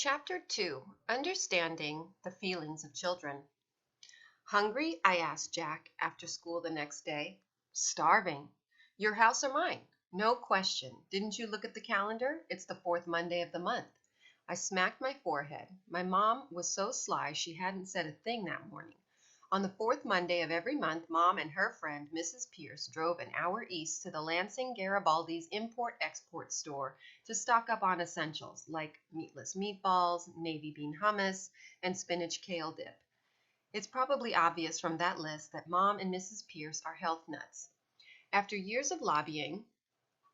Chapter 2, Understanding the Feelings of Children. Hungry? I asked Jack after school the next day. Starving. Your house or mine? No question. Didn't you look at the calendar? It's the fourth Monday of the month. I smacked my forehead. My mom was so sly she hadn't said a thing that morning. On the fourth Monday of every month, Mom and her friend, Mrs. Pierce, drove an hour east to the Lansing Garibaldi's import-export store to stock up on essentials like meatless meatballs, navy bean hummus, and spinach kale dip. It's probably obvious from that list that Mom and Mrs. Pierce are health nuts. After years of lobbying,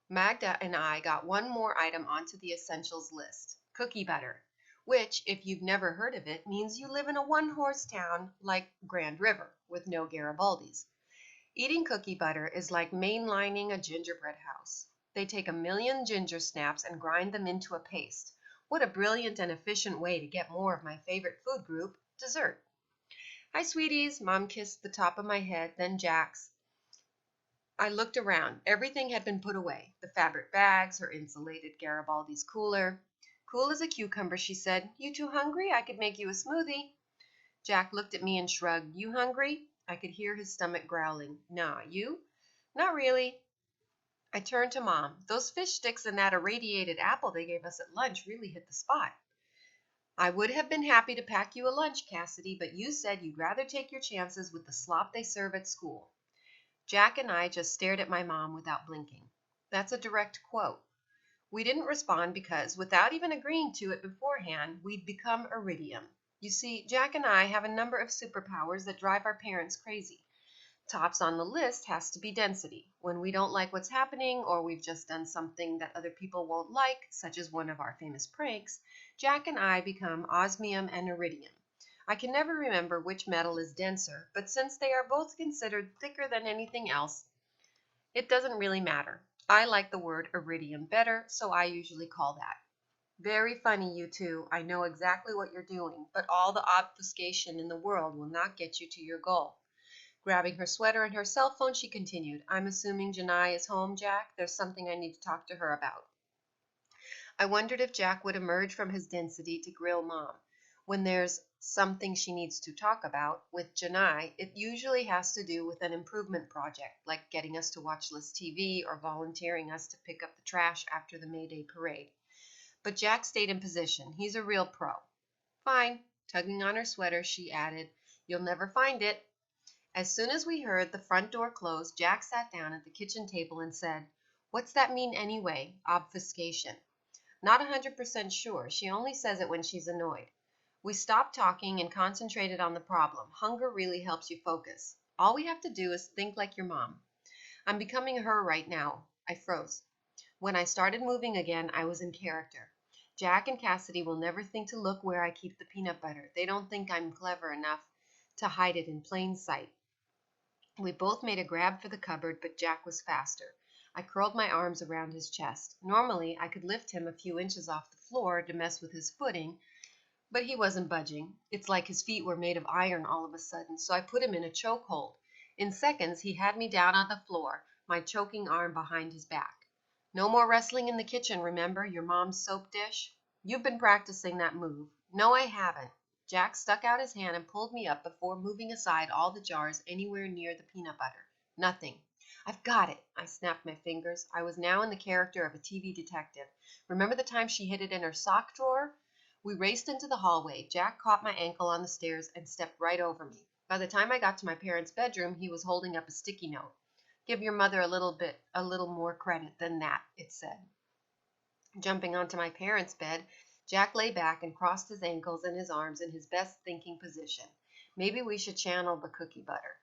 Magda and I got one more item onto the essentials list, cookie butter, which, if you've never heard of it, means you live in a one-horse town like Grand River with no Garibaldis. Eating cookie butter is like mainlining a gingerbread house. They take a million ginger snaps and grind them into a paste. What a brilliant and efficient way to get more of my favorite food group, dessert. Hi, sweeties. Mom kissed the top of my head, then Jack's. I looked around. Everything had been put away. The fabric bags, her insulated Garibaldi's cooler. Cool as a cucumber, she said. You too hungry? I could make you a smoothie. Jack looked at me and shrugged. You hungry? I could hear his stomach growling. Nah, you? Not really. I turned to Mom. Those fish sticks and that irradiated apple they gave us at lunch really hit the spot. I would have been happy to pack you a lunch, Cassidy, but you said you'd rather take your chances with the slop they serve at school. Jack and I just stared at my mom without blinking. That's a direct quote. We didn't respond because, without even agreeing to it beforehand, we'd become iridium. You see, Jack and I have a number of superpowers that drive our parents crazy. Tops on the list has to be density. When we don't like what's happening or we've just done something that other people won't like, such as one of our famous pranks, Jack and I become osmium and iridium. I can never remember which metal is denser, but since they are both considered thicker than anything else, it doesn't really matter. I like the word iridium better, so I usually call that. Very funny, you two. I know exactly what you're doing, but all the obfuscation in the world will not get you to your goal. Grabbing her sweater and her cell phone, she continued, I'm assuming Janai is home, Jack. There's something I need to talk to her about. I wondered if Jack would emerge from his density to grill Mom. When there's something she needs to talk about with Janai, it usually has to do with an improvement project, like getting us to watch less TV or volunteering us to pick up the trash after the May Day parade. But Jack stayed in position. He's a real pro. Fine. Tugging on her sweater, she added, You'll never find it. As soon as we heard the front door close, Jack sat down at the kitchen table and said, What's that mean anyway? Obfuscation. Not 100% sure. She only says it when she's annoyed. We stopped talking and concentrated on the problem. Hunger really helps you focus. All we have to do is think like your mom. I'm becoming her right now. I froze. When I started moving again, I was in character. Jack and Cassidy will never think to look where I keep the peanut butter. They don't think I'm clever enough to hide it in plain sight. We both made a grab for the cupboard, but Jack was faster. I curled my arms around his chest. Normally, I could lift him a few inches off the floor to mess with his footing, but he wasn't budging. It's like his feet were made of iron all of a sudden, so I put him in a chokehold. In seconds, he had me down on the floor, my choking arm behind his back. No more wrestling in the kitchen, remember? Your mom's soap dish? You've been practicing that move. No, I haven't. Jack stuck out his hand and pulled me up before moving aside all the jars anywhere near the peanut butter. Nothing. I've got it. I snapped my fingers. I was now in the character of a TV detective. Remember the time she hid it in her sock drawer? We raced into the hallway. Jack caught my ankle on the stairs and stepped right over me. By the time I got to my parents' bedroom, he was holding up a sticky note. Give your mother a little more credit than that, it said. Jumping onto my parents' bed, Jack lay back and crossed his ankles and his arms in his best thinking position. Maybe we should channel the cookie butter.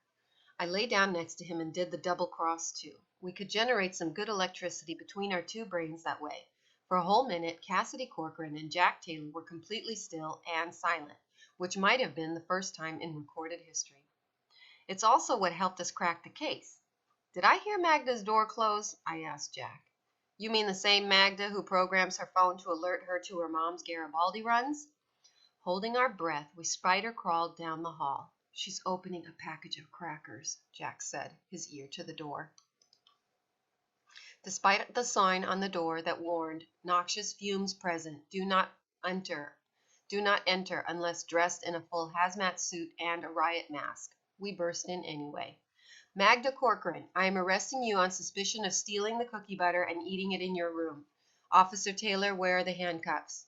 I lay down next to him and did the double cross too. We could generate some good electricity between our two brains that way. For a whole minute, Cassidy Corcoran and Jack Taylor were completely still and silent, which might have been the first time in recorded history. It's also what helped us crack the case. Did I hear Magda's door close? I asked Jack. You mean the same Magda who programs her phone to alert her to her mom's Garibaldi runs? Holding our breath, we spider-crawled down the hall. She's opening a package of crackers, Jack said, his ear to the door. Despite the sign on the door that warned, noxious fumes present, do not enter, Do not enter unless dressed in a full hazmat suit and a riot mask. We burst in anyway. Magda Corcoran, I am arresting you on suspicion of stealing the cookie butter and eating it in your room. Officer Taylor, where are the handcuffs?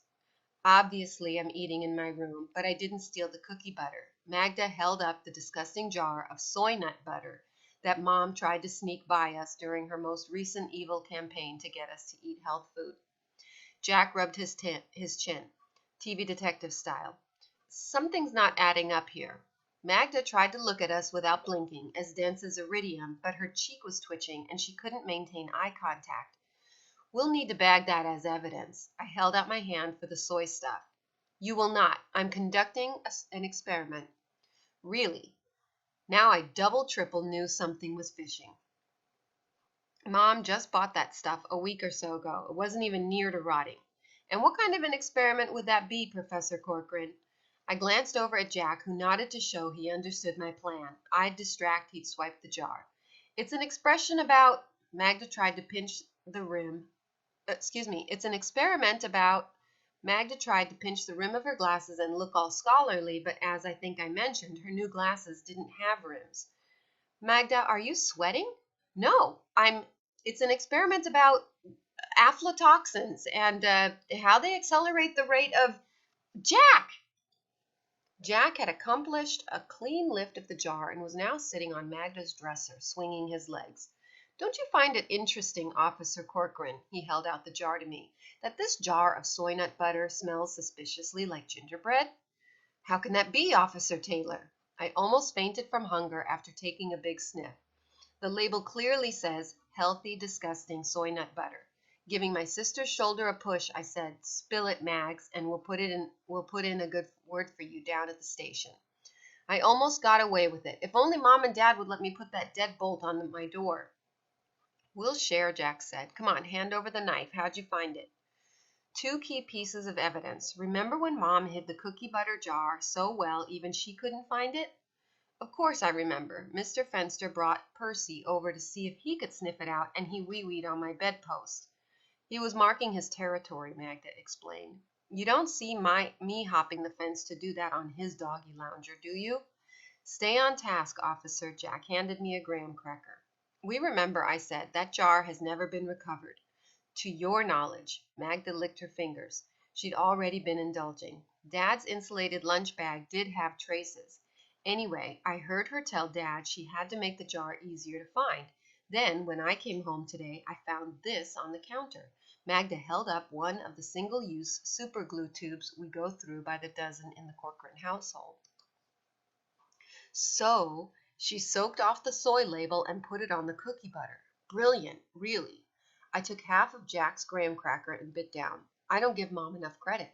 Obviously, I'm eating in my room, but I didn't steal the cookie butter. Magda held up the disgusting jar of soy nut butter that Mom tried to sneak by us during her most recent evil campaign to get us to eat health food. Jack rubbed his chin, TV detective style. Something's not adding up here. Magda tried to look at us without blinking, as dense as iridium, but her cheek was twitching and she couldn't maintain eye contact. We'll need to bag that as evidence. I held out my hand for the soy stuff. You will not. I'm conducting an experiment. Really? Now I double triple knew something was fishing. Mom just bought that stuff a week or so ago. It wasn't even near to rotting. And what kind of an experiment would that be, Professor Corcoran? I glanced over at Jack, who nodded to show he understood my plan. I'd distract, he'd swipe the jar. It's an expression about... Magda tried to pinch the rim. It's an experiment about... Magda tried to pinch the rim of her glasses and look all scholarly, but as I think I mentioned, her new glasses didn't have rims. Magda, are you sweating? No, it's an experiment about aflatoxins and how they accelerate the rate of... Jack! Jack had accomplished a clean lift of the jar and was now sitting on Magda's dresser, swinging his legs. Don't you find it interesting, Officer Corcoran, he held out the jar to me, that this jar of soy nut butter smells suspiciously like gingerbread? How can that be, Officer Taylor? I almost fainted from hunger after taking a big sniff. The label clearly says, healthy, disgusting soy nut butter. Giving my sister's shoulder a push, I said, spill it, Mags, and we'll put in a good word for you down at the station. I almost got away with it. If only Mom and Dad would let me put that deadbolt on my door. We'll share, Jack said. Come on, hand over the knife. How'd you find it? 2 key pieces of evidence. Remember when Mom hid the cookie butter jar so well even she couldn't find it? Of course I remember. Mr. Fenster brought Percy over to see if he could sniff it out, and he wee-weed on my bedpost. He was marking his territory, Magda explained. You don't see me hopping the fence to do that on his doggy lounger, do you? Stay on task, officer. Jack handed me a graham cracker. We remember, I said. That jar has never been recovered. To your knowledge. Magda licked her fingers. She'd already been indulging. Dad's insulated lunch bag did have traces. Anyway, I heard her tell Dad she had to make the jar easier to find. Then, when I came home today, I found this on the counter. Magda held up one of the single-use super glue tubes we go through by the dozen in the Corcoran household. So, she soaked off the soy label and put it on the cookie butter. Brilliant, really. I took half of Jack's graham cracker and bit down. I don't give Mom enough credit.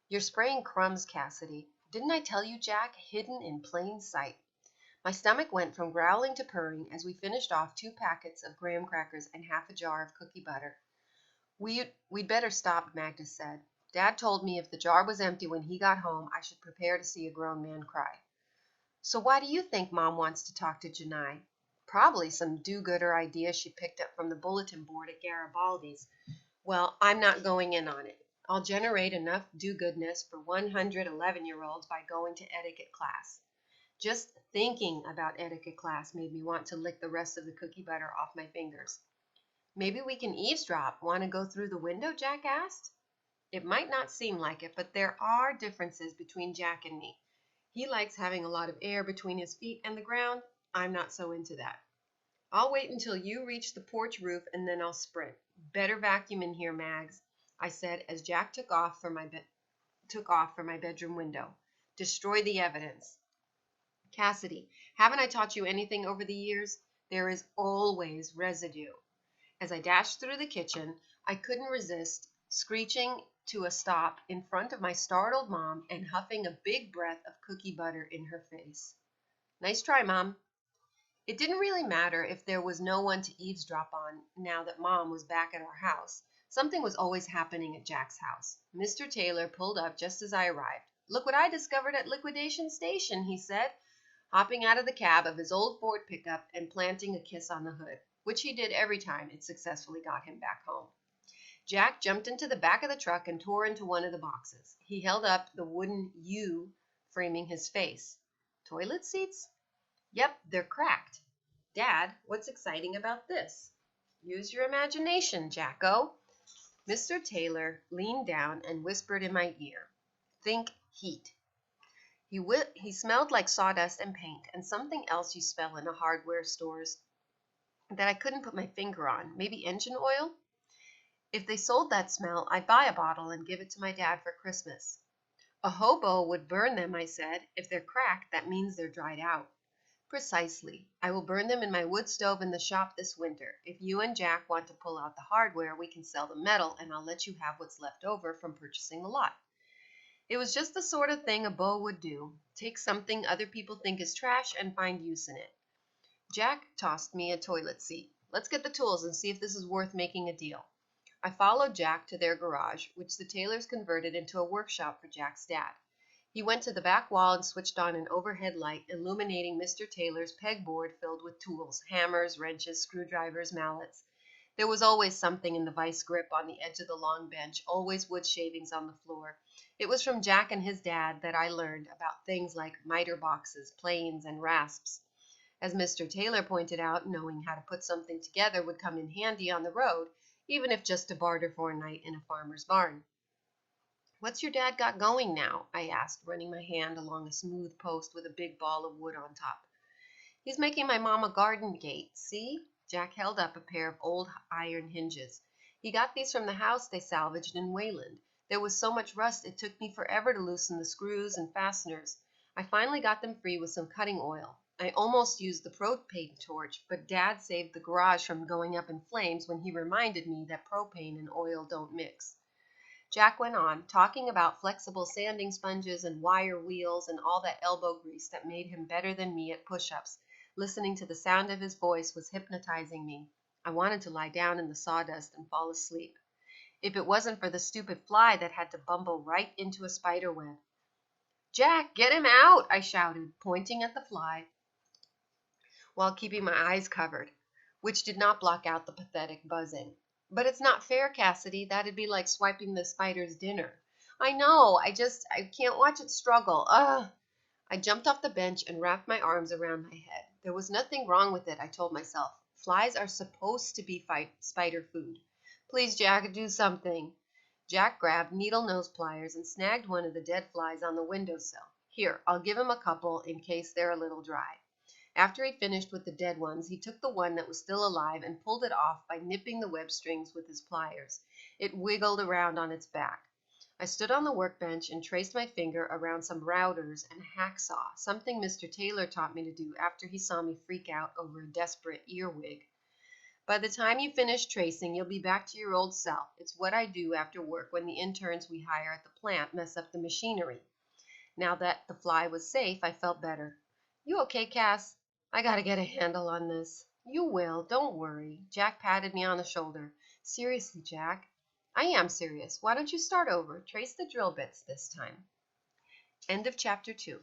You're spraying crumbs, Cassidy. Didn't I tell you, Jack? Hidden in plain sight. My stomach went from growling to purring as we finished off 2 packets of graham crackers and half a jar of cookie butter. We'd better stop, Magda said. Dad told me if the jar was empty when he got home, I should prepare to see a grown man cry. So why do you think Mom wants to talk to Janai? Probably some do-gooder idea she picked up from the bulletin board at Garibaldi's. Well, I'm not going in on it. I'll generate enough do-goodness for 100 11-year-olds by going to etiquette class. Just thinking about etiquette class made me want to lick the rest of the cookie butter off my fingers. Maybe we can eavesdrop. Want to go through the window? Jack asked. It might not seem like it, but there are differences between Jack and me. He likes having a lot of air between his feet and the ground. I'm not so into that. I'll wait until you reach the porch roof and then I'll sprint. Better vacuum in here, Mags, I said as Jack took off for my bedroom window. Destroy the evidence. Cassidy, haven't I taught you anything over the years? There is always residue. As I dashed through the kitchen, I couldn't resist screeching to a stop in front of my startled Mom and huffing a big breath of cookie butter in her face. Nice try, Mom. It didn't really matter if there was no one to eavesdrop on now that Mom was back at our house. Something was always happening at Jack's house. Mr. Taylor pulled up just as I arrived. Look what I discovered at Liquidation Station, he said, hopping out of the cab of his old Ford pickup and planting a kiss on the hood, which he did every time it successfully got him back home. Jack jumped into the back of the truck and tore into one of the boxes. He held up the wooden U framing his face. Toilet seats? Yep, they're cracked. Dad, what's exciting about this? Use your imagination, Jacko. Mr. Taylor leaned down and whispered in my ear, think heat. He smelled like sawdust and paint and something else you smell in a hardware stores that I couldn't put my finger on. Maybe engine oil? If they sold that smell, I'd buy a bottle and give it to my dad for Christmas. A hobo would burn them, I said. If they're cracked, that means they're dried out. Precisely. I will burn them in my wood stove in the shop this winter. If you and Jack want to pull out the hardware, we can sell the metal, and I'll let you have what's left over from purchasing the lot. It was just the sort of thing a beau would do. Take something other people think is trash and find use in it. Jack tossed me a toilet seat. Let's get the tools and see if this is worth making a deal. I followed Jack to their garage, which the Taylors converted into a workshop for Jack's dad. He went to the back wall and switched on an overhead light, illuminating Mr. Taylor's pegboard filled with tools, hammers, wrenches, screwdrivers, mallets. There was always something in the vice grip on the edge of the long bench, always wood shavings on the floor. It was from Jack and his dad that I learned about things like miter boxes, planes, and rasps. As Mr. Taylor pointed out, knowing how to put something together would come in handy on the road, even if just to barter for a night in a farmer's barn. What's your dad got going now? I asked, running my hand along a smooth post with a big ball of wood on top. He's making my mom a garden gate, see? Jack held up a pair of old iron hinges. He got these from the house they salvaged in Wayland. There was so much rust it took me forever to loosen the screws and fasteners. I finally got them free with some cutting oil. I almost used the propane torch, but Dad saved the garage from going up in flames when he reminded me that propane and oil don't mix. Jack went on, talking about flexible sanding sponges and wire wheels and all that elbow grease that made him better than me at push-ups. Listening to the sound of his voice was hypnotizing me. I wanted to lie down in the sawdust and fall asleep. If it wasn't for the stupid fly that had to bumble right into a spider web. Jack, get him out, I shouted, pointing at the fly while keeping my eyes covered, which did not block out the pathetic buzzing. But it's not fair, Cassidy. That'd be like swiping the spider's dinner. I know. I can't watch it struggle. Ugh. I jumped off the bench and wrapped my arms around my head. There was nothing wrong with it, I told myself. Flies are supposed to be spider food. Please, Jack, do something. Jack grabbed needle-nose pliers and snagged one of the dead flies on the windowsill. Here, I'll give him a couple in case they're a little dry. After he finished with the dead ones, he took the one that was still alive and pulled it off by nipping the web strings with his pliers. It wiggled around on its back. I stood on the workbench and traced my finger around some routers and a hacksaw, something Mr. Taylor taught me to do after he saw me freak out over a desperate earwig. By the time you finish tracing, you'll be back to your old self. It's what I do after work when the interns we hire at the plant mess up the machinery. Now that the fly was safe, I felt better. You okay, Cass? I gotta get a handle on this. You will, don't worry. Jack patted me on the shoulder. Seriously, Jack. I am serious. Why don't you start over? Trace the drill bits this time. End of chapter 2.